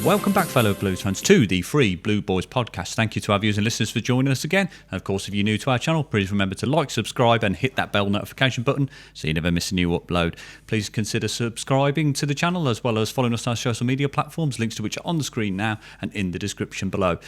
welcome back, fellow Blues fans, to the Free Blue Boys podcast. Thank you to our viewers and listeners for joining us again. And of course, if you're new to our channel, please remember to like, subscribe, and hit that bell notification button so you never miss a new upload. Please consider subscribing to the channel as well as following us on our social media platforms, links to which are on the screen now and in the description below.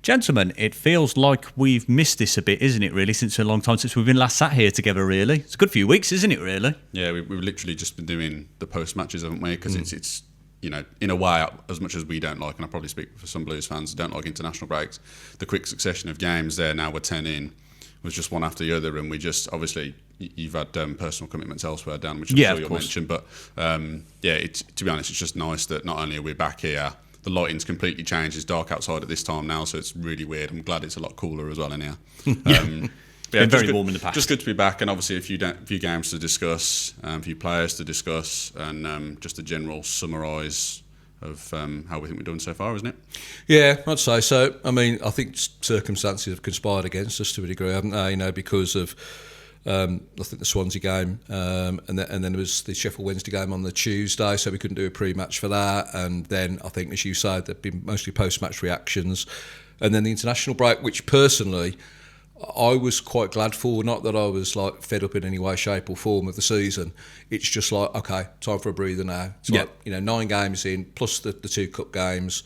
Gentlemen, it feels like we've missed this a bit, isn't it, really, since a long time since we've been last sat here together, really. It's a good few weeks, isn't it, really? Yeah, we've literally just been doing the post-matches, haven't we? Because it's you know, in a way, as much as we don't like, and I probably speak for some Blues fans who don't like international breaks, the quick succession of games there, now we're 10 in, was just one after the other, and we just, obviously, you've had personal commitments elsewhere, Dan, which I'm sure you'll mention, but to be honest, it's just nice that not only are we back here, the lighting's completely changed, it's dark outside at this time now, so it's really weird. I'm glad it's a lot cooler as well in here. Been very warm in the past. Just good to be back, and obviously a few games to discuss, a few players to discuss, and just a general summarise of how we think we're doing so far, isn't it? Yeah, I'd say so. I mean, I think circumstances have conspired against us to a degree, haven't they? You know, because of I think the Swansea game, and then there was the Sheffield Wednesday game on the Tuesday, so we couldn't do a pre-match for that. And then I think, as you said, there'd been mostly post-match reactions, and then the international break, which personally I was quite glad for. Not that I was like fed up in any way, shape or form of the season. It's just like, okay, time for a breather now. It's like, 9 games in, plus the 2 cup games.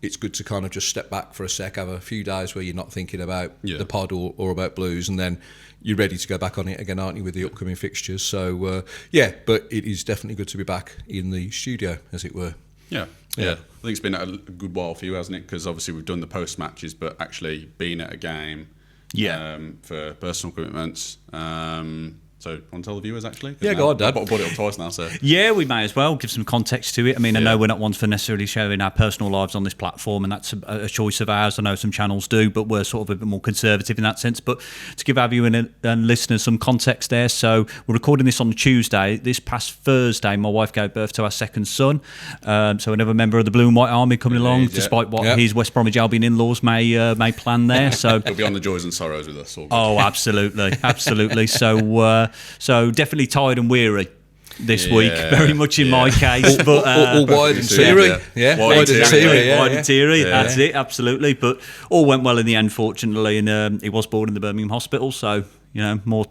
It's good to kind of just step back for a sec, have a few days where you're not thinking about the pod or about Blues, and then you're ready to go back on it again, aren't you, with the upcoming fixtures? So, but it is definitely good to be back in the studio, as it were. Yeah. I think it's been a good while for you, hasn't it? Because obviously we've done the post-matches, but actually being at a game for personal commitments. So, want to tell the viewers, actually? Yeah, go on, Dad. I've brought it up twice now, so... Yeah, we may as well give some context to it. I mean, I know we're not ones for necessarily showing our personal lives on this platform, and that's a choice of ours. I know some channels do, but we're sort of a bit more conservative in that sense. But to give our viewers and listeners some context there, so we're recording this on Tuesday. This past Thursday, my wife gave birth to our second son. So another member of the Blue and White Army coming along, despite what his West Bromwich Albion in-laws may plan there. So he'll be on the joys and sorrows with us all. Oh, absolutely, absolutely. So definitely tired and weary this week, very much in my case. But all wide and teary. Wide and teary. That's it, absolutely. But all went well in the end, fortunately, and he was born in the Birmingham hospital, so you know, more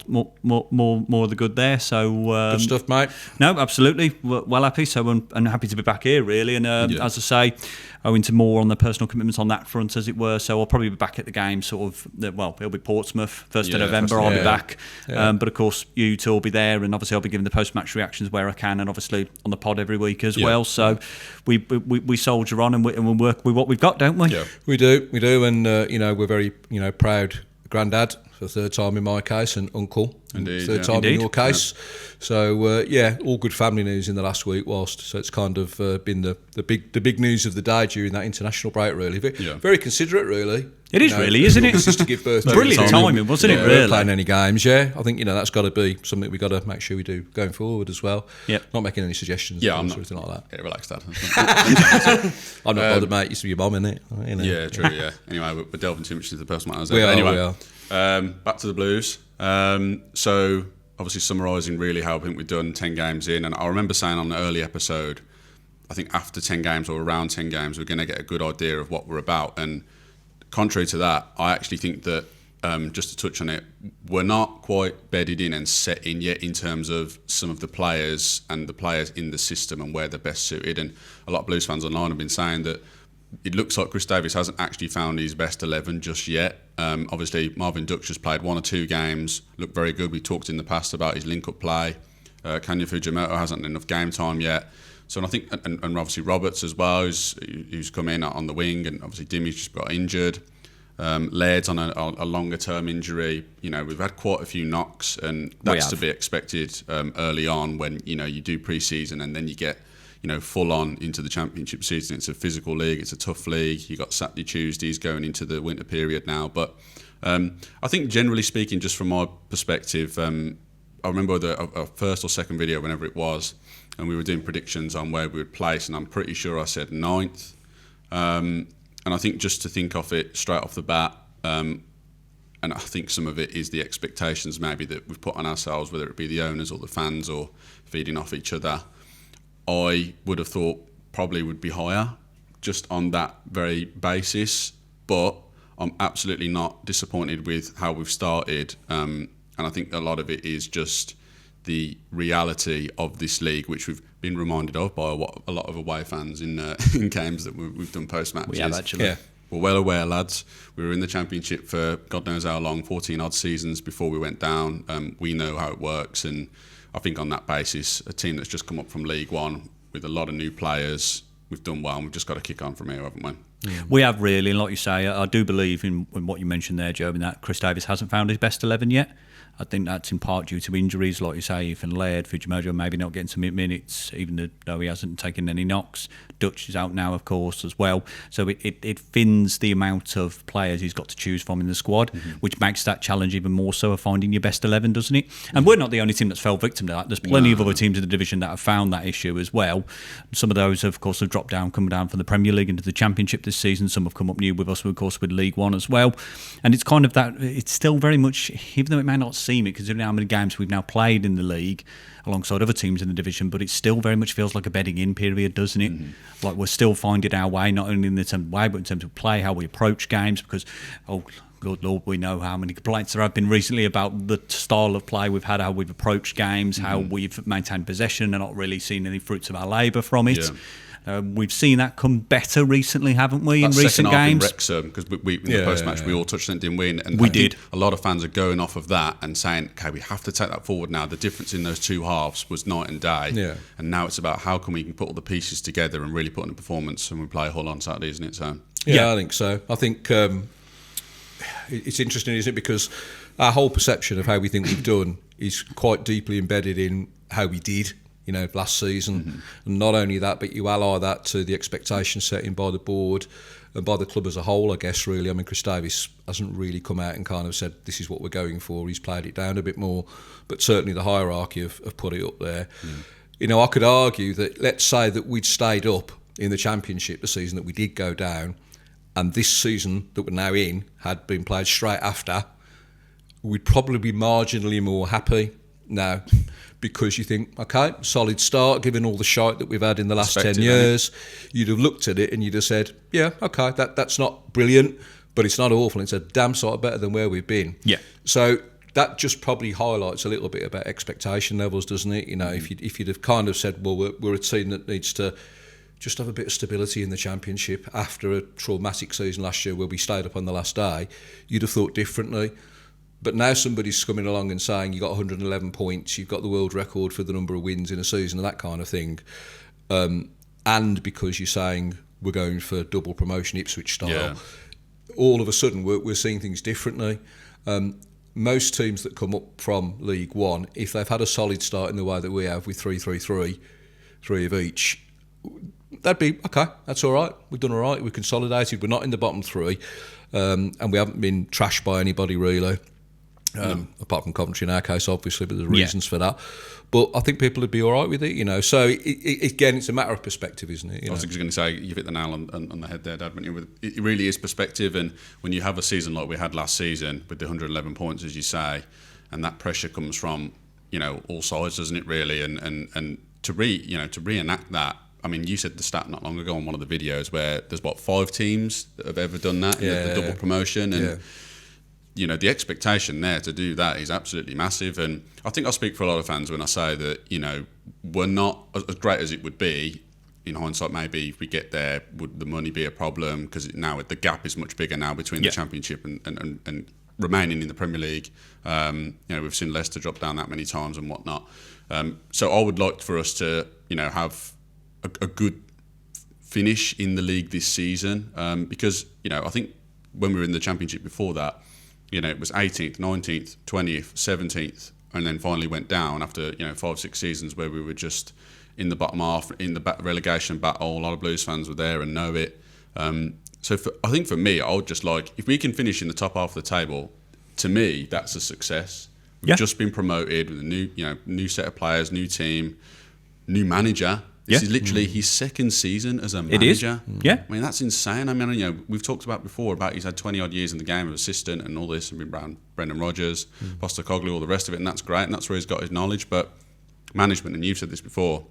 of the good there. So good stuff, mate. No, absolutely, well happy. So and happy to be back here, really. And as I say, owing to more on the personal commitments on that front, as it were. So I'll probably be back at the game, sort of. Well, it'll be Portsmouth 1st of November. I'll be back, but of course you two will be there, and obviously I'll be giving the post-match reactions where I can, and obviously on the pod every week as well. So we soldier on, and we work with what we've got, don't we? Yeah, we do, and we're very proud granddad for the 3rd time in my case, and uncle, indeed, 3rd time in your case. So all good family news in the last week. So it's kind of been the big news of the day during that international break. Really, very considerate, really. It is really, isn't it? This is to give birth to brilliant timing, wasn't it? Really, playing any games. I think that's got to be something we've got to make sure we do going forward as well. Not making any suggestions. I'm not, or anything like that. Yeah, relax, Dad. I'm not bothered, mate. Used to be your mum, innit? Yeah, true. Yeah. Anyway, we're delving too much into the personal matters. We are. Back to the Blues. So obviously summarising really how I think we've done 10 games in, and I remember saying on an early episode, I think after 10 games or around 10 games, we're going to get a good idea of what we're about. And contrary to that, I actually think that, just to touch on it, we're not quite bedded in and set in yet in terms of some of the players and the players in the system and where they're best suited. And a lot of Blues fans online have been saying that it looks like Chris Davies hasn't actually found his best 11 just yet. Obviously, Marvin Dux has played 1 or 2 games, looked very good. We talked in the past about his link-up play. Kanya Fujimoto hasn't had enough game time yet. So I think, and obviously Roberts as well, who's come in on the wing, and obviously Dimmy's just got injured. Laird's on a longer-term injury. We've had quite a few knocks, and that's to be expected early on when you do pre-season and then you get full on into the Championship season. It's a physical league, it's a tough league. You got Saturday, Tuesdays going into the winter period now. But I think generally speaking, just from my perspective, I remember our first or second video, whenever it was, and we were doing predictions on where we would place, and I'm pretty sure I said 9th. And I think just to think off it straight off the bat, and I think some of it is the expectations maybe that we've put on ourselves, whether it be the owners or the fans or feeding off each other. I would have thought probably would be higher, just on that very basis. But I'm absolutely not disappointed with how we've started. And I think a lot of it is just the reality of this league, which we've been reminded of by a lot of away fans in games that we've done post-matches. We have, actually. Yeah. We're well aware, lads. We were in the Championship for God knows how long, 14-odd seasons before we went down. We know how it works, and I think on that basis, a team that's just come up from League One with a lot of new players, we've done well, and we've just got to kick on from here, haven't we? We have really, and like you say, I do believe in what you mentioned there, Joe, in that Chris Davis hasn't found his best 11 yet. I think that's in part due to injuries, like you say, Ethan Laird, Fujimoto maybe not getting some minutes, even though he hasn't taken any knocks. Dutch is out now, of course, as well. So it thins the amount of players he's got to choose from in the squad, which makes that challenge even more so of finding your best 11, doesn't it? And we're not the only team that's fell victim to that. There's plenty of other teams in the division that have found that issue as well. Some of those, of course, have dropped down, come down from the Premier League into the Championship this season. Some have come up new with us, of course, with League One as well. And it's kind of that, it's still very much, even though it may not seem it, considering how many games we've now played in the league alongside other teams in the division, but it still very much feels like a bedding in period, doesn't it? Like we're still finding our way, not only in the terms of way, but in terms of play, how we approach games, because, oh, good Lord, we know how many complaints there have been recently about the style of play we've had, how we've approached games, how we've maintained possession and not really seen any fruits of our labour from it. We've seen that come better recently, haven't we, in recent games? In Wrexham, because we in the post-match we all touched it and didn't win. And we I think did. A lot of fans are going off of that and saying, okay, we have to take that forward now. The difference in those two halves was night and day. Yeah. And now it's about how can we put all the pieces together and really put in a performance, and we play Hull on Saturday, isn't it? So Yeah, I think so. I think it's interesting, isn't it? Because our whole perception of how we think we've done is quite deeply embedded in how we did, last season. And not only that, but you ally that to the expectation setting by the board and by the club as a whole, I guess, really. I mean, Chris Davis hasn't really come out and kind of said, this is what we're going for. He's played it down a bit more. But certainly the hierarchy have put it up there. I could argue that, let's say that we'd stayed up in the Championship the season that we did go down, and this season that we're now in had been played straight after, we'd probably be marginally more happy now, because you think, okay, solid start, given all the shite that we've had in the last 10 years. You'd have looked at it and you'd have said, yeah, okay, that's not brilliant, but it's not awful. It's a damn sight better than where we've been. Yeah. So that just probably highlights a little bit about expectation levels, doesn't it? If you'd have kind of said, well, we're a team that needs to just have a bit of stability in the Championship after a traumatic season last year where we stayed up on the last day, you'd have thought differently. But now somebody's coming along and saying you've got 111 points, you've got the world record for the number of wins in a season and that kind of thing. And because you're saying we're going for double promotion Ipswich style, all of a sudden we're seeing things differently. Most teams that come up from League One, if they've had a solid start in the way that we have with 3-3-3, 3 of each, that'd be, okay, that's all right. We've done all right. We've consolidated. We're not in the bottom three. And we haven't been trashed by anybody, really. Apart from Coventry in our case, obviously, but there's reasons for that. But I think people would be all right with it, So, again, it's a matter of perspective, isn't it? I was just going to say, you've hit the nail on the head there, Dad. It really is perspective, and when you have a season like we had last season with the 111 points, as you say, and that pressure comes from, all sides, doesn't it, really? And to reenact that, I mean, you said the stat not long ago on one of the videos where there's, 5 teams that have ever done that, the double promotion, and... the expectation there to do that is absolutely massive. And I think I speak for a lot of fans when I say that, we're not as great as it would be. In hindsight, maybe if we get there, would the money be a problem? Because now the gap is much bigger now between the Championship and remaining in the Premier League. We've seen Leicester drop down that many times and whatnot. So I would like for us to, have a good finish in the league this season. Because, I think when we were in the Championship before that, it was 18th, 19th, 20th, 17th, and then finally went down after 5-6 seasons where we were just in the bottom half, in the relegation battle. A lot of Blues fans were there and know it. So I think for me, I would just like, if we can finish in the top half of the table, to me, that's a success. We've just been promoted with a new set of players, new team, new manager. This is literally his second season as a manager. It is. Yeah. I mean, that's insane. I mean, we've talked about before about he's had 20 odd years in the game of assistant and all this, and been around Brendan Rodgers, Postecoglou, all the rest of it, and that's great, and that's where he's got his knowledge. But management, and you've said this before,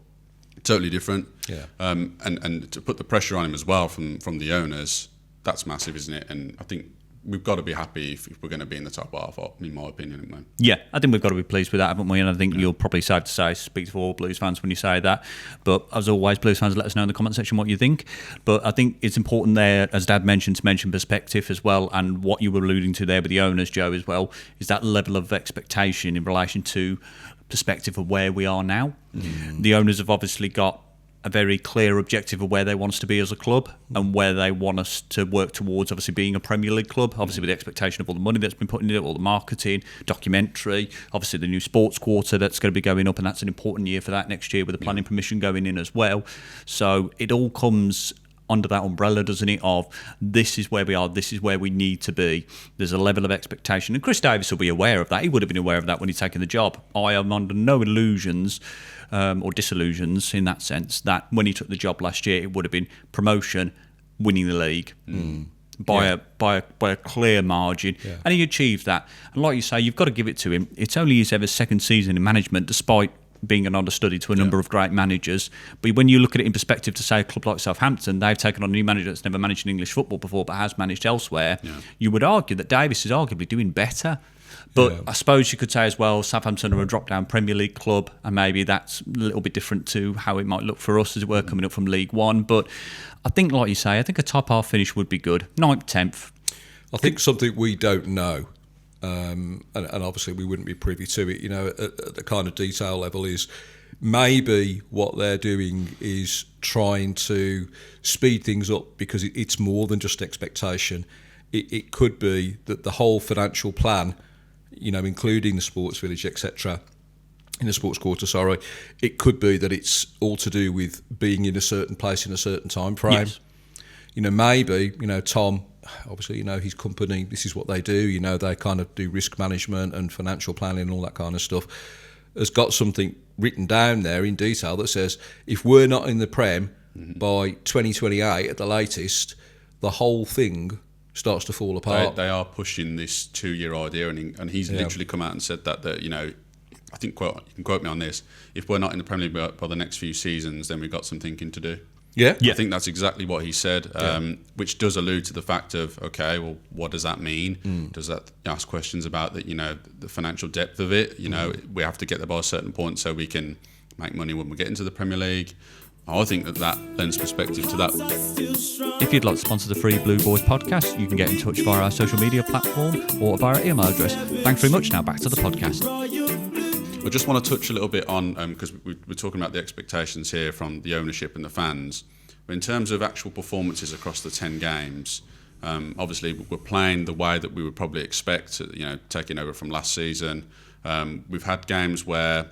totally different. Yeah. And to put the pressure on him as well from the owners, that's massive, isn't it? And I think we've got to be happy if we're going to be in the top half, in my opinion. Anyway. Yeah, I think we've got to be pleased with that, haven't we? And I think you're probably safe to say, speak to all Blues fans when you say that. But as always, Blues fans, let us know in the comment section what you think. But I think it's important there, as Dad mentioned, to mention perspective as well, and what you were alluding to there with the owners, Joe, as well, is that level of expectation in relation to perspective of where we are now. The owners have obviously got a very clear objective of where they want us to be as a club and where they want us to work towards, obviously being a Premier League club, obviously with the expectation of all the money that's been put into it, all the marketing, documentary, obviously the new sports quarter that's going to be going up, and that's an important year for that next year with the planning permission going in as well. So it all comes under that umbrella, doesn't it, of this is where we are, this is where we need to be. There's a level of expectation, and Chris Davis will be aware of that. He would have been aware of that when he's taken the job. I am under no illusions or disillusions in that sense that when he took the job last year, it would have been promotion, winning the league by a clear margin, and he achieved that. And like you say, you've got to give it to him. It's only his ever second season in management, despite being an understudy to a number of great managers. But when you look at it in perspective to, say, a club like Southampton, they've taken on a new manager that's never managed in English football before but has managed elsewhere. You would argue that Davis is arguably doing better. But I suppose you could say as well, Southampton are a drop-down Premier League club, and maybe that's a little bit different to how it might look for us, as it were, coming up from League One. But I think, like you say, I think a top-half finish would be good. 9th, 10th. I think something we don't know, and obviously we wouldn't be privy to it, at the kind of detail level, is maybe what they're doing is trying to speed things up because it's more than just expectation. It could be that the whole financial plan, including the sports village, etc., in the sports quarter, it could be that it's all to do with being in a certain place in a certain time frame. Yes. Maybe, Tom, obviously, his company, this is what they do, they kind of do risk management and financial planning and all that kind of stuff, has got something written down there in detail that says if we're not in the Prem by 2028 at the latest, the whole thing starts to fall apart. They are pushing this 2-year idea, and he's literally come out and said that I think you can quote me on this, if we're not in the Premier League by the next few seasons, then we've got some thinking to do. Yeah. I think that's exactly what he said, which does allude to the fact of, okay, well, what does that mean? Does that ask questions about the financial depth of it? We have to get there by a certain point so we can make money when we get into the Premier League. I think that lends perspective to that. If you'd like to sponsor the Free Blue Boys podcast, you can get in touch via our social media platform or via our email address. Thanks very much. Now back to the podcast. I just want to touch a little bit on, because we're talking about the expectations here from the ownership and the fans. But in terms of actual performances across the 10 games, obviously we're playing the way that we would probably expect, taking over from last season. We've had games where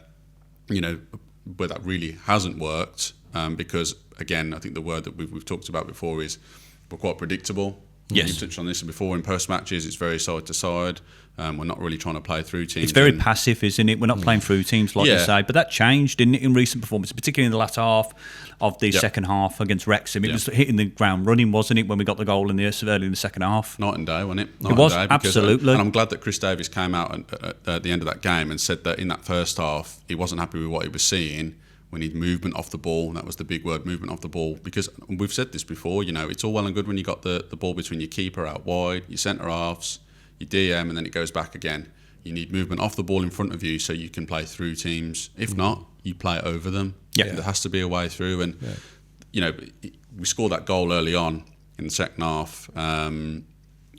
that really hasn't worked. Because, again, I think the word that we've talked about before is we're quite predictable. Yes. You've touched on this before in post-matches. It's very side to side. We're not really trying to play through teams. It's very passive, isn't it? We're not playing through teams, like you say. But that changed, didn't it, in recent performances, particularly in the latter half of the second half against Wrexham. It was hitting the ground running, wasn't it, when we got the goal early in the second half? Night and day, wasn't it? It was, absolutely. And I'm glad that Chris Davis came out at the end of that game and said that in that first half, he wasn't happy with what he was seeing. We need movement off the ball, and that was the big word, movement off the ball. Because we've said this before, it's all well and good when you got the ball between your keeper out wide, your centre halves, your DM, and then it goes back again. You need movement off the ball in front of you so you can play through teams. If not, you play over them. There has to be a way through. And we scored that goal early on in the second half, and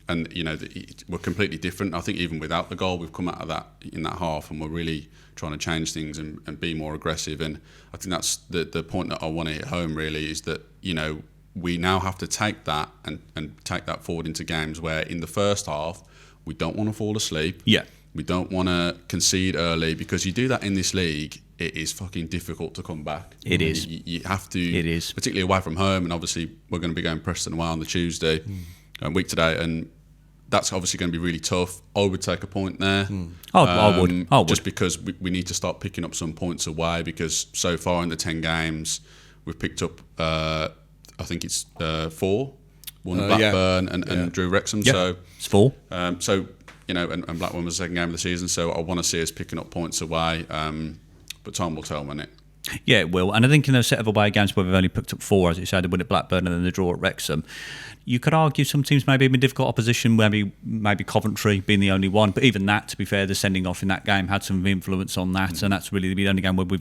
we're completely different. I think even without the goal, we've come out of that in that half, and we're really trying to change things and be more aggressive. And I think that's the point that I want to hit home, really, is that we now have to take that and take that forward into games where in the first half we don't want to fall asleep. We don't want to concede early, because you do that in this league, it is fucking difficult to come back. It is. You have to. It is. Particularly away from home, and obviously we're going to be going Preston away on the Tuesday, week today, and that's obviously going to be really tough. I would take a point there. I would. Just because we need to start picking up some points away, because so far in the 10 games, we've picked up, I think it's 4. Won Blackburn and drew Wrexham. So it's 4. And Blackburn was the second game of the season, so I want to see us picking up points away. But time will tell, won't it? Yeah, it will. And I think in those set of away games where we've only picked up 4, as you said, the win at Blackburn and then the draw at Wrexham, you could argue some teams maybe have been difficult opposition, maybe Coventry being the only one. But even that, to be fair, the sending off in that game had some influence on that, and that's really the only game where we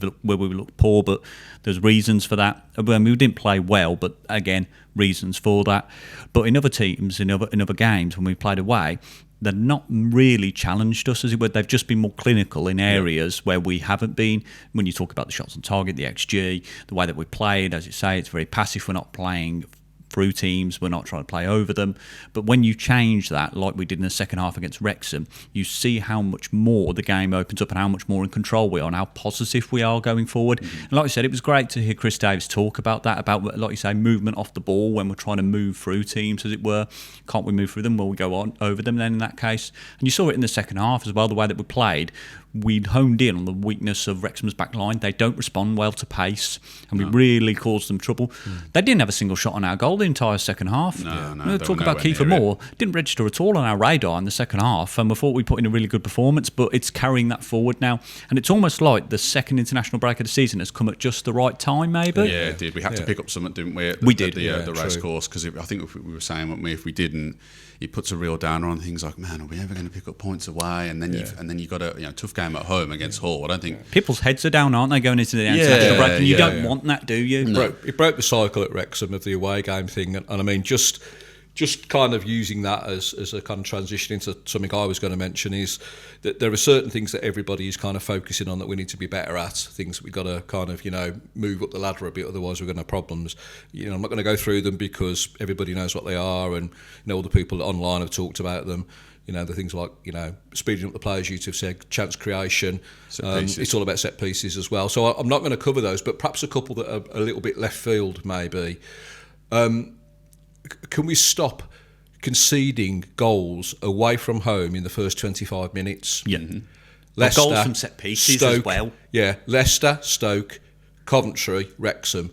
looked poor. But there's reasons for that. I mean, we didn't play well, but again, reasons for that. But in other teams, in other games, when we played away, they've not really challenged us, as it were. They've just been more clinical in areas where we haven't been. When you talk about the shots on target, the XG, the way that we played, as you say, it's very passive. We're not playing through teams, we're not trying to play over them. But when you change that, like we did in the second half against Wrexham, you see how much more the game opens up and how much more in control we are and how positive we are going forward. And like I said, it was great to hear Chris Davis talk about that, about, like you say, movement off the ball when we're trying to move through teams, as it were. Can't we move through them? Well, we go on over them then in that case. And you saw it in the second half as well, the way that we played. We'd honed in on the weakness of Wrexham's back line. They don't respond well to pace, and we really caused them trouble. They didn't have a single shot on our goal the entire second half. No. Talk about Kiefer Moore. Didn't register at all on our radar in the second half, and we thought we put in a really good performance, but it's carrying that forward now. And it's almost like the second international break of the season has come at just the right time, maybe. Yeah, it did. We had to pick up something, didn't we? We did. The race course, because I think we were saying, weren't we, if we didn't, it puts a real downer on things like, man, are we ever going to pick up points away? And then you've got a tough game at home against Hull. I don't think people's heads are down, aren't they, going into the international break? And you don't want that, do you? No. It broke the cycle at Wrexham of the away game thing, and I mean just kind of using that as a kind of transition into something I was going to mention is that there are certain things that everybody is kind of focusing on that we need to be better at, things that we've got to kind of, move up the ladder a bit, otherwise we're going to have problems. I'm not going to go through them because everybody knows what they are, and all the people online have talked about them. The things like, speeding up the players, you have said, chance creation. It's all about set pieces as well. So I'm not going to cover those, but perhaps a couple that are a little bit left field maybe. Can we stop conceding goals away from home in the first 25 minutes? Yeah. Leicester, goals from set pieces Stoke, as well. Yeah, Leicester, Stoke, Coventry, Wrexham,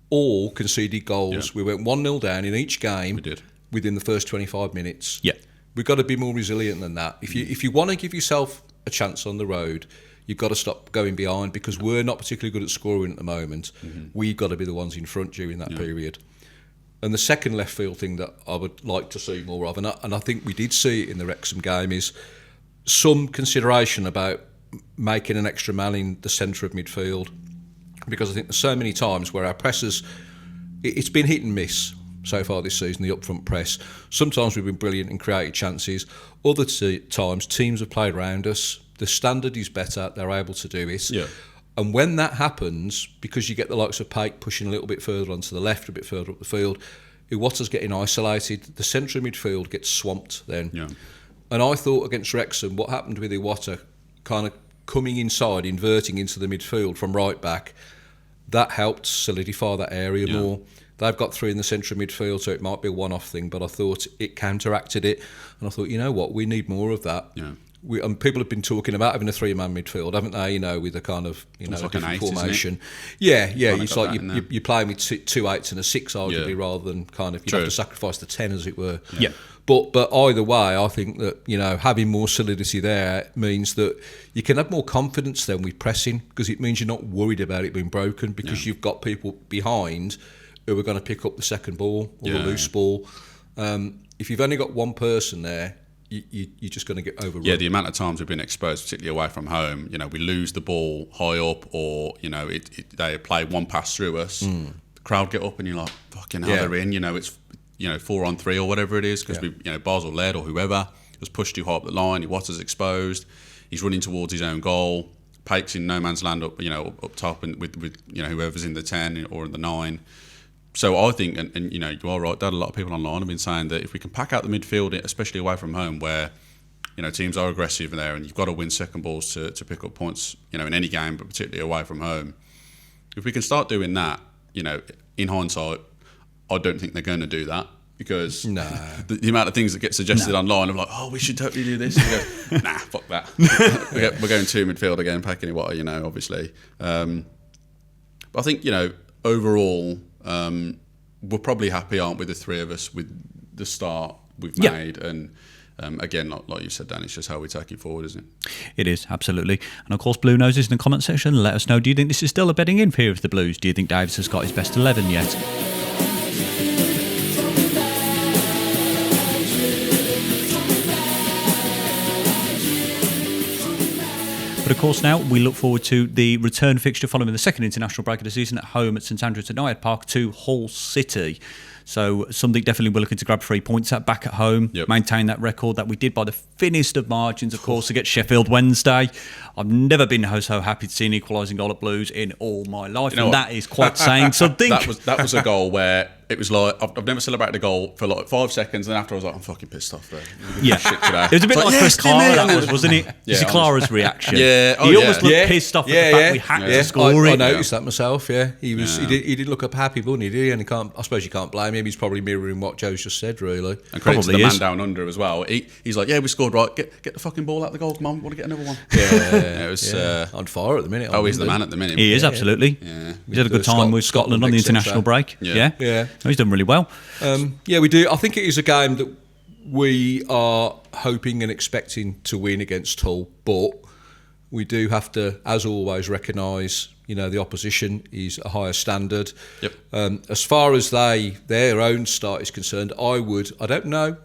all conceded goals. Yeah. We went 1-0 down in each game. We did. Within the first 25 minutes. Yeah. We've got to be more resilient than that. If you want to give yourself a chance on the road, you've got to stop going behind, because we're not particularly good at scoring at the moment. We've got to be the ones in front during that period. And the second left field thing that I would like to see more of, and I think we did see it in the Wrexham game, is some consideration about making an extra man in the centre of midfield, because I think there's so many times where our pressers, it's been hit and miss so far this season, the up-front press. Sometimes we've been brilliant and created chances. Other times, teams have played around us. The standard is better. They're able to do it. Yeah. And when that happens, because you get the likes of Pake pushing a little bit further onto the left, a bit further up the field, Iwata's getting isolated. The centre of midfield gets swamped then. Yeah. And I thought against Wrexham, what happened with Iwata kind of coming inside, inverting into the midfield from right back, that helped solidify that area more. They've got 3 in the centre of midfield, so it might be a one-off thing, but I thought it counteracted it. And I thought, you know what, we need more of that. Yeah. People have been talking about having a 3-man midfield, haven't they? With a kind of, it's like different an 8, formation. Isn't it? Yeah. It's like you're playing with two 8s and a 6, arguably, rather than kind of you have to sacrifice the 10, as it were. Yeah. But either way, I think that having more solidity there means that you can have more confidence then with pressing, because it means you're not worried about it being broken, because you've got people behind who are going to pick up the second ball or the loose ball. If you've only got one person there, you're just going to get overrun. Yeah, the amount of times we've been exposed, particularly away from home, we lose the ball high up, or they play one pass through us. The crowd get up and you're like, fucking hell, they're in. It's 4-on-3 or whatever it is, because we Basel led or whoever has pushed too high up the line. Iwata's exposed. He's running towards his own goal. Pake's in no man's land up top, and with whoever's in the 10 or in the 9. So I think, and you are right, Dad, a lot of people online have been saying that if we can pack out the midfield, especially away from home, where teams are aggressive in there, and you've got to win second balls to pick up points, in any game, but particularly away from home. If we can start doing that, in hindsight, I don't think they're going to do that, because the amount of things that get suggested online of like, oh, we should totally do this. And you go, nah, fuck that. We're going to midfield again, packing it, obviously. But I think, overall, we're probably happy, aren't we, the three of us, with the start we've made, and again, like you said, Dan, it's just how we take it forward, isn't it? It is, absolutely. And of course, Blue Noses in the comment section, let us know, do you think this is still a betting in period for the Blues? Do you think Davis has got his best 11 yet? But of course now we look forward to the return fixture following the second international break of the season at home at St Andrews Knighthead Park to Hull City. So something definitely we're looking to grab 3 points at back at home, maintain that record that we did by the thinnest of margins, of course, against Sheffield Wednesday. I've never been so happy to see an equalising goal at Blues in all my life, and that is quite saying something. That was a goal where it was like, I've never celebrated a goal for like 5 seconds, and after I was like, I'm fucking pissed off there. Yeah. Shit today. It was a bit like Chris Clara, wasn't it? You see Clara's reaction. He almost looked pissed off at the fact we had to score it. I noticed that myself, He didn't look up happy, didn't he? And I suppose you can't blame him. He's probably mirroring what Joe's just said, really. And credit to the man down under as well. He's like, we scored right. Get the fucking ball out the goal. Come on, want to get another one. It was on fire at the minute. He's the man at the minute. He is, absolutely. Yeah. He's had a good time with Scotland on the international break. Yeah. He's done really well. We do. I think it is a game that we are hoping and expecting to win against Hull, but we do have to, as always, recognise, the opposition is a higher standard. As far as their own start is concerned, I don't know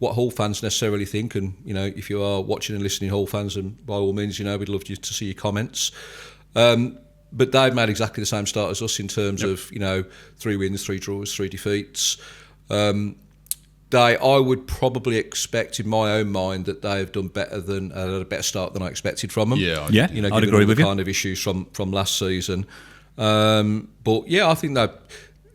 what Hull fans necessarily think, and if you are watching and listening, Hull fans, and by all means, we'd love you to see your comments. But they've made exactly the same start as us in terms of 3 wins, 3 draws, 3 defeats. I would probably expect, in my own mind, that they have done better had a better start than I expected from them. I'd agree with you. Kind of issues from last season. But I think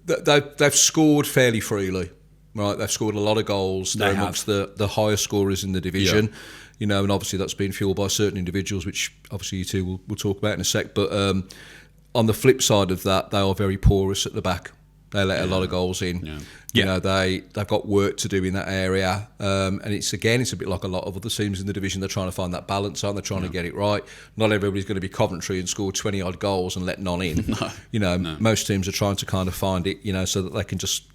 they've scored fairly freely. Right, they've scored a lot of goals. They're amongst the highest scorers in the division. And obviously that's been fueled by certain individuals, which obviously you two will talk about in a sec. But on the flip side of that, they are very porous at the back. They let a lot of goals in. They've got work to do in that area, and it's a bit like a lot of other teams in the division. They're trying to find that balance, aren't they? Trying to get it right. Not everybody's going to be Coventry and score 20 odd goals and let none in. Most teams are trying to kind of find it, so that they can just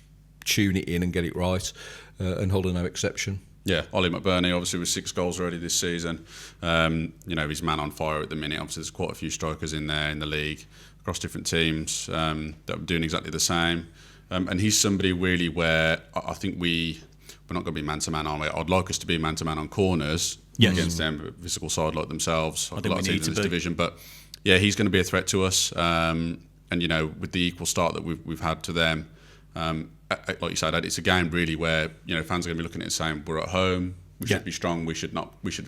tune it in and get it right, and Hull are no exception. Ollie McBurney, obviously with 6 goals already this season. He's man on fire at the minute. Obviously there's quite a few strikers in there in the league across different teams that are doing exactly the same. And he's somebody really where I think we're not going to be man-to-man, are we? I'd like us to be man-to-man on corners against them, a physical side like themselves. I'd like to see in this division. But he's going to be a threat to us. And with the equal start that we've had to them, like you said, it's a game really where fans are going to be looking at it saying we're at home, we should be strong, we should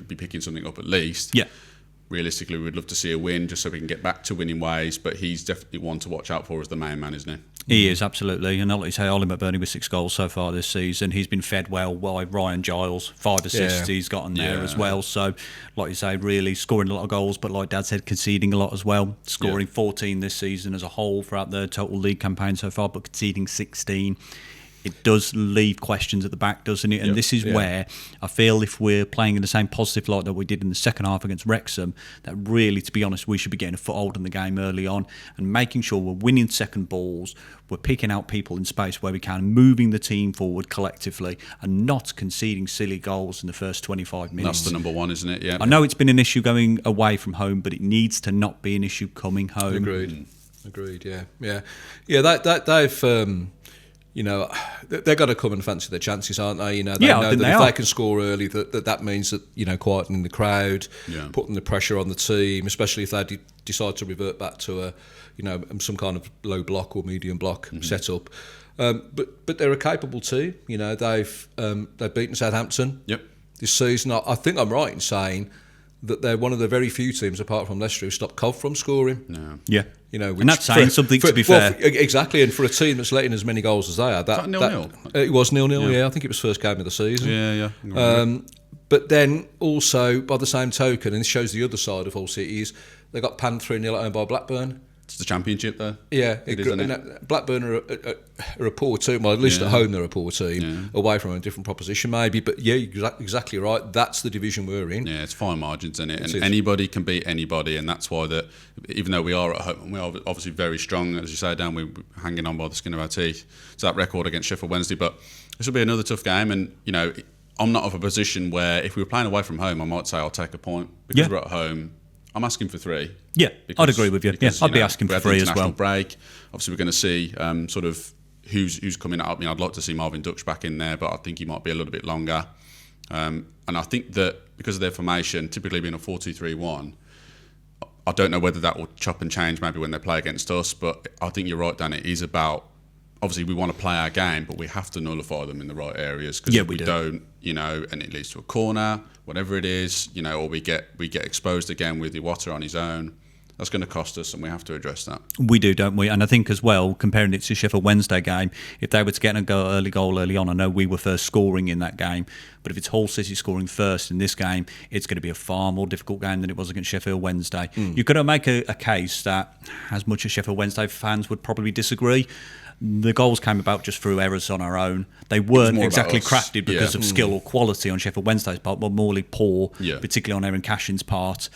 be picking something up at least. Realistically, we'd love to see a win just so we can get back to winning ways, but he's definitely one to watch out for as the main man, isn't he? He is, absolutely. And like you say, Ollie McBurney with 6 goals so far this season. He's been fed well by Ryan Giles. 5 assists he's gotten there as well. So, like you say, really scoring a lot of goals, but like Dad said, conceding a lot as well. Scoring 14 this season as a whole throughout the total league campaign so far, but conceding 16. It does leave questions at the back, doesn't it? And this is where I feel if we're playing in the same positive light that we did in the second half against Wrexham, that really, to be honest, we should be getting a foothold in the game early on and making sure we're winning second balls, we're picking out people in space where we can, moving the team forward collectively and not conceding silly goals in the first 25 minutes. That's the number one, isn't it? Yeah. I know it's been an issue going away from home, but it needs to not be an issue coming home. Agreed, yeah. They've... they're going to come and fancy their chances, aren't they? They know that if they can score early, that means that quietening the crowd, putting the pressure on the team, especially if they decide to revert back to some kind of low block or medium block setup. But they're a capable team. They've beaten Southampton this season. I think I'm right in saying that they're one of the very few teams, apart from Leicester, who stopped Cov from scoring. And that's saying something, to be fair. Exactly, and for a team that's letting as many goals as they are, that 0-0. It was 0-0. I think it was first game of the season. But then also, by the same token, and this shows the other side of Hull City, is they got panned 3-0 at home by Blackburn. It's the Championship, though. Blackburn are a poor team. Well, at least at home they're a poor team. Away from a different proposition, maybe. But exactly right. That's the division we're in. Yeah, it's fine margins, isn't it? And anybody can beat anybody, and that's why even though we are at home, we are obviously very strong, as you say, Dan. We're hanging on by the skin of our teeth to that record against Sheffield Wednesday. But this will be another tough game, and I'm not of a position where if we were playing away from home, I might say I'll take a point. Because we're at home, I'm asking for 3. Yeah, I'd agree with you. Because, I'd be asking for 3 as well. Break. Obviously, we're going to see sort of who's coming out. I mean, I'd like to see Marvin Dutch back in there, but I think he might be a little bit longer. And I think that because of their formation, typically being a 4-2-3-1, I don't know whether that will chop and change maybe when they play against us, but I think you're right, Dan. It is about, obviously we want to play our game, but we have to nullify them in the right areas, because if we don't, and it leads to a corner, whatever it is, or we get exposed again with Iwata on his own, that's going to cost us, and we have to address that. We do, don't we? And I think as well, comparing it to Sheffield Wednesday game, if they were to get a goal early on, I know we were first scoring in that game, but if it's Hull City scoring first in this game, it's going to be a far more difficult game than it was against Sheffield Wednesday. You've got to make a case that, as much as Sheffield Wednesday fans would probably disagree, the goals came about just through errors on our own. They weren't exactly crafted because of skill or quality on Sheffield Wednesday's part, but morely poor, particularly on Aaron Cashin's part,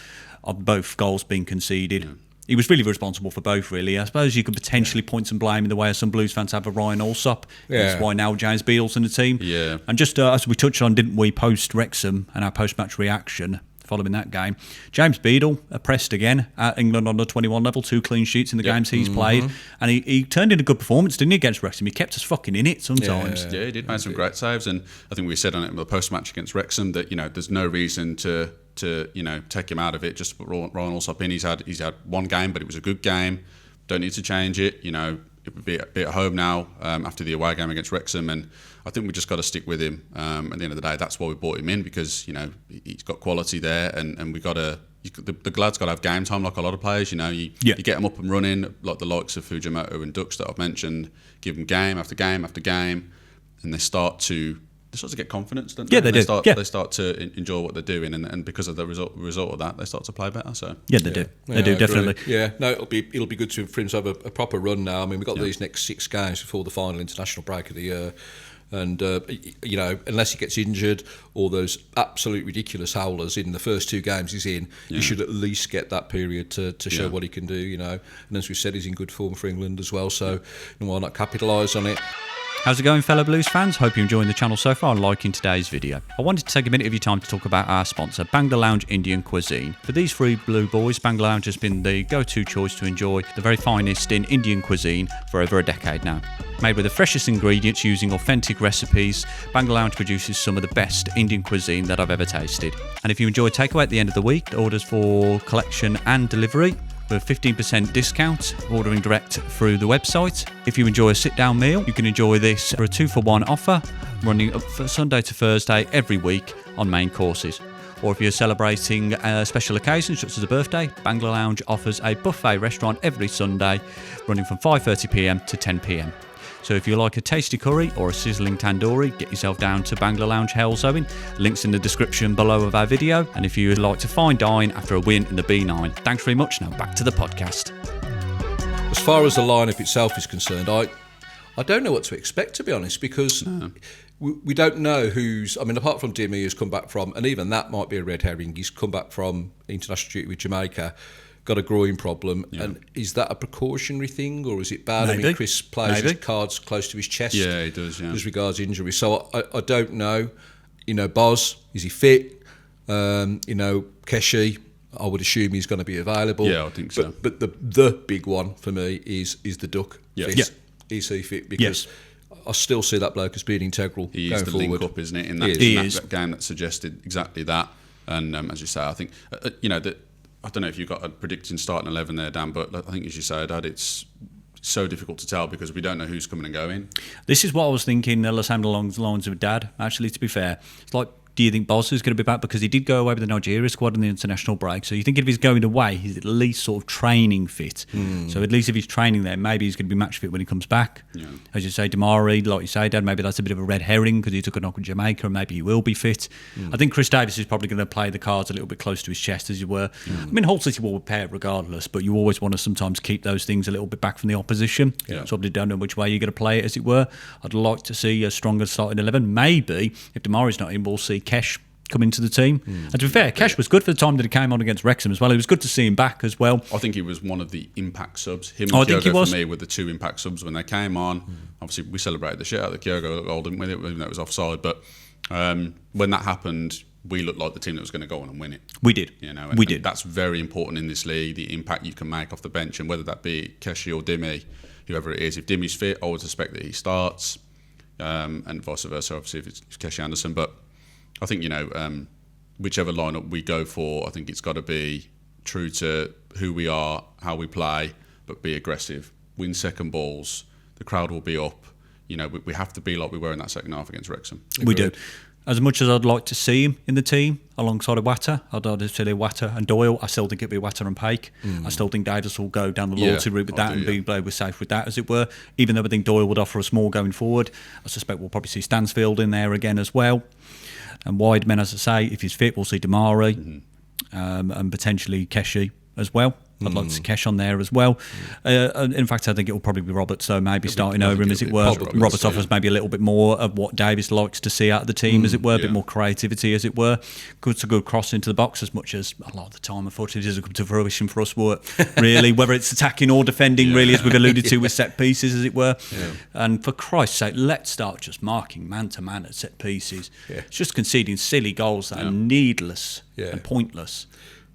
of both goals being conceded. He was really responsible for both, really. I suppose you could potentially point some blame in the way some Blues fans have of Ryan Allsop. That's why now James Beale's in the team. And just as we touched on, didn't we, post-Wrexham and our post-match reaction following that game, James Beadle oppressed again at England under 21 level, 2 clean sheets in the games he's played, and he turned in a good performance, didn't he, against Wrexham? He kept us fucking in it sometimes. Yeah, he did make some great saves, and I think we said on it in the post-match against Wrexham that there's no reason to take him out of it, just to put Ryan Allsop in. He's had one game, but it was a good game. Don't need to change it. It would be at home now after the away game against Wrexham, and I think we just got to stick with him. At the end of the day, that's why we brought him in, because he's got quality there, and we got to. The lad's got to have game time like a lot of players. You get them up and running, like the likes of Fujimoto and Dux that I've mentioned. Give them game after game after game, and they start to get confidence, don't they? Yeah, they do. They start to enjoy what they're doing, and because of the result of that, they start to play better. So they do. They do, definitely. Yeah, no, it'll be good for him to have a proper run now. I mean, we've got these next 6 games before the final international break of the year. And, unless he gets injured or those absolute ridiculous howlers in the first 2 games he's in, you should at least get that period to show what he can do, And as we said, he's in good form for England as well, so why not capitalise on it? How's it going, fellow Blues fans? Hope you're enjoying the channel so far and liking today's video. I wanted to take a minute of your time to talk about our sponsor, Bangla Lounge Indian Cuisine. For these 3 Blue boys, Bangla Lounge has been the go-to choice to enjoy the very finest in Indian cuisine for over a decade now. Made with the freshest ingredients using authentic recipes, Bangla Lounge produces some of the best Indian cuisine that I've ever tasted. And if you enjoy takeaway at the end of the week, orders for collection and delivery, with 15% discount ordering direct through the website. If you enjoy a sit-down meal, you can enjoy this for a 2-for-1 offer running up for Sunday to Thursday every week on main courses. Or if you're celebrating special occasions such as a birthday, Bangla Lounge offers a buffet restaurant every Sunday running from 5:30pm to 10pm. So if you like a tasty curry or a sizzling tandoori, get yourself down to Bangla Lounge Halesowen. Links in the description below of our video. And if you would like to fine dine after a win in the B9. Thanks very much. Now back to the podcast. As far as the lineup itself is concerned, I don't know what to expect, to be honest, because we don't know who's... I mean, apart from Dimi, who's come back from... And even that might be a red herring. He's come back from international duty with Jamaica, got a groin problem, and is that a precautionary thing, or is it bad? Maybe. I mean, Chris plays his cards close to his chest. Yeah, he does, as regards injury. So I don't know. Boz, is he fit? Keshi, I would assume he's going to be available. Yeah, I think so. But the big one for me is the Duck. Fit. Is he fit? Because I still see that bloke as being integral. He is the forward. link up, isn't it? In that game that suggested exactly that. And as you say, I think that. I don't know if you've got a predicting starting 11 there, Dan, but I think as you say, Dad, it's so difficult to tell because we don't know who's coming and going. This is what I was thinking, along the lines of Dad, actually, to be fair. It's like, do you think Boz is going to be back? Because he did go away with the Nigeria squad in the international break. So you think if he's going away, he's at least sort of training fit. So at least if he's training there, maybe he's going to be match fit when he comes back. Yeah. As you say, Damari, like you say, Dad, maybe that's a bit of a red herring because he took a knock with Jamaica and maybe he will be fit. I think Chris Davis is probably going to play the cards a little bit close to his chest, as you were. I mean, Hull City will repair it regardless, but you always want to sometimes keep those things a little bit back from the opposition. So obviously don't know which way you're going to play it, as it were. I'd like to see a stronger starting 11. Maybe, if Damari's not in, we'll see Kesh come into the team. And to be fair, Kesh was good for the time that he came on against Wrexham as well. It was good to see him back as well. I think he was one of the impact subs. Him and Kyogo for me were the 2 impact subs when they came on. Obviously, we celebrated the shit out of the Kyogo goal, didn't we? Even though it was offside, but When that happened, we looked like the team that was going to go on and win it. We did. We did. That's very important in this league, the impact you can make off the bench, and whether that be Keshi or Dimmy, whoever it is. If Dimmy's fit, I would suspect that he starts, and vice versa, obviously, if it's Keshi Anderson. But I think, whichever lineup we go for, I think it's got to be true to who we are, how we play, but be aggressive. Win second balls. The crowd will be up. We have to be like we were in that second half against Wrexham. We do. As much as I'd like to see him in the team alongside Iwata, I'd rather see Iwata and Doyle. I still think it'd be Iwata and Paik. I still think Davis will go down the loyalty route with that and be played with safe with that, as it were. Even though I think Doyle would offer us more going forward, I suspect we'll probably see Stansfield in there again as well. And wide men, as I say, if he's fit, we'll see Damari and potentially Keshi as well. I'd like to see Kesh on there as well. In fact, I think it will probably be Roberts, so maybe starting over him, as it were. Roberts offers maybe a little bit more of what Davis likes to see out of the team, as it were, a bit more creativity, as it were. It's a good cross into the box, as much as a lot of the time, unfortunately, it doesn't come to fruition for us, really, whether it's attacking or defending, really, as we've alluded to with set pieces, as it were. And for Christ's sake, let's start just marking man-to-man at set pieces. It's just conceding silly goals that are needless and pointless.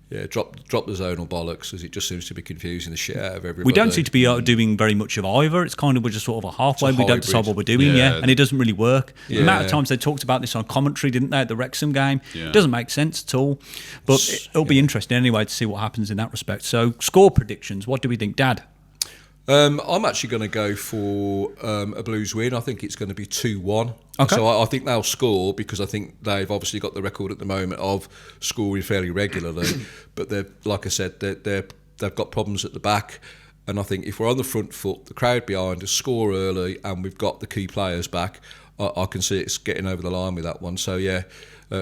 Yeah, drop the zonal bollocks, as it just seems to be confusing the shit out of everybody. We don't seem to be doing very much of either. It's kind of, we're just sort of a halfway. We don't decide what we're doing, and it doesn't really work. The amount of times they talked about this on commentary, didn't they, at the Wrexham game? It doesn't make sense at all. But it'll be interesting anyway to see what happens in that respect. So, score predictions. What do we think, Dad? I'm actually going to go for a Blues win. I think it's going to be 2-1. Okay. So I think they'll score, because I think they've obviously got the record at the moment of scoring fairly regularly. But they're, like I said, they've got problems at the back. And I think if we're on the front foot, the crowd behind us, score early, and we've got the key players back, I can see it's getting over the line with that one. So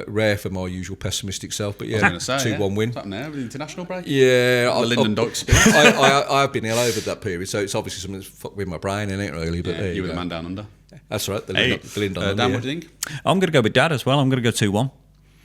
rare for my usual pessimistic self, but 2-1 win. What's happening there with the international break? Yeah, the Lyndon Dykes spin. I have been ill over that period, so it's obviously something that's fucked with my brain, isn't it? Really, but you were the man down under. That's right. The Lyndon under. Dan, what do you think? I'm going to go with Dad as well. I'm going to go 2-1.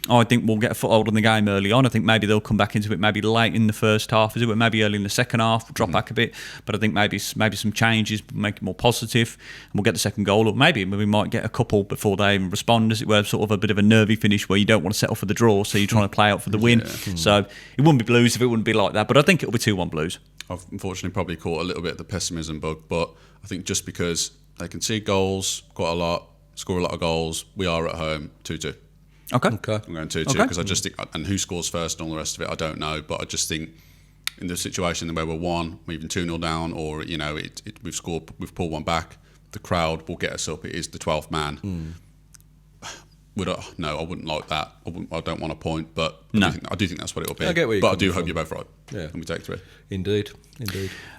I think we'll get a foothold in the game early on. I think maybe they'll come back into it maybe late in the first half, as it were, maybe early in the second half, drop back a bit. But I think maybe some changes, make it more positive, and we'll get the second goal. Or maybe we might get a couple before they even respond, as it were, sort of a bit of a nervy finish where you don't want to settle for the draw, so you're trying to play out for the win. So it wouldn't be Blues if it wouldn't be like that. But I think it'll be 2-1 Blues. I've unfortunately probably caught a little bit of the pessimism bug, but I think just because they can see goals quite a lot, score a lot of goals, we are at home 2-2. Okay. I'm going 2-2 because I just think, and who scores first and all the rest of it, I don't know. But I just think in the situation where we're 1, we're even 2-0 down, or we've pulled one back, the crowd will get us up. It is the 12th man. No, I wouldn't like that. I don't want a point, but I do think that's what it will be. I get where you're but I do coming hope from. you're both right. Yeah. And we take 3. Indeed.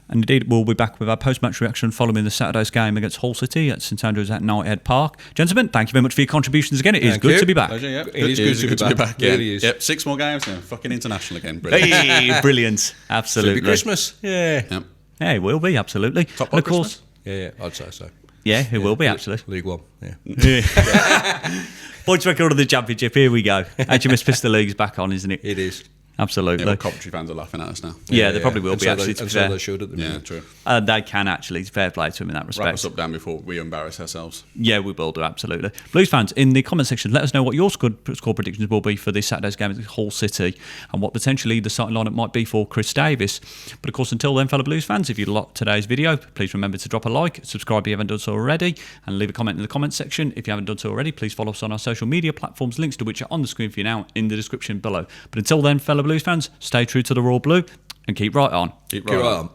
And indeed, we'll be back with our post-match reaction following the Saturday's game against Hull City at St Andrews Knighthead Park. Gentlemen, thank you very much for your contributions again. It is good to be back. Pleasure, yeah. It is good to be back. Yeah. Really is. Yep, 6 more games now. Fucking international again. Brilliant. Hey, brilliant. Absolutely. It'll be Christmas. Yeah. Yep. Yeah, it will be, absolutely. Top and of Christmas? course, Yeah, I'd say so. yeah, it will be, actually. League One, yeah. Points record of the Championship, here we go. HMS Pistol League's back on, isn't it? It is. Absolutely. Yeah, well, Coventry fans are laughing at us now. Yeah, they probably will And be, so actually, to be and so fair. they should at the Yeah, minute. true. They can, actually. It's fair play to them in that Wrap respect. us up, Dan, before we embarrass ourselves. Yeah, we will do, absolutely. Blues fans, in the comment section, let us know what your score predictions will be for this Saturday's game at Hull City and what potentially the starting lineup might be for Chris Davis. But of course, until then, fellow Blues fans, if you liked today's video, please remember to drop a like, subscribe if you haven't done so already, and leave a comment in the comment section. If you haven't done so already, please follow us on our social media platforms, links to which are on the screen for you now in the description below. But until then, fellow Blues fans, stay true to the Royal Blue and keep right on. Keep right on.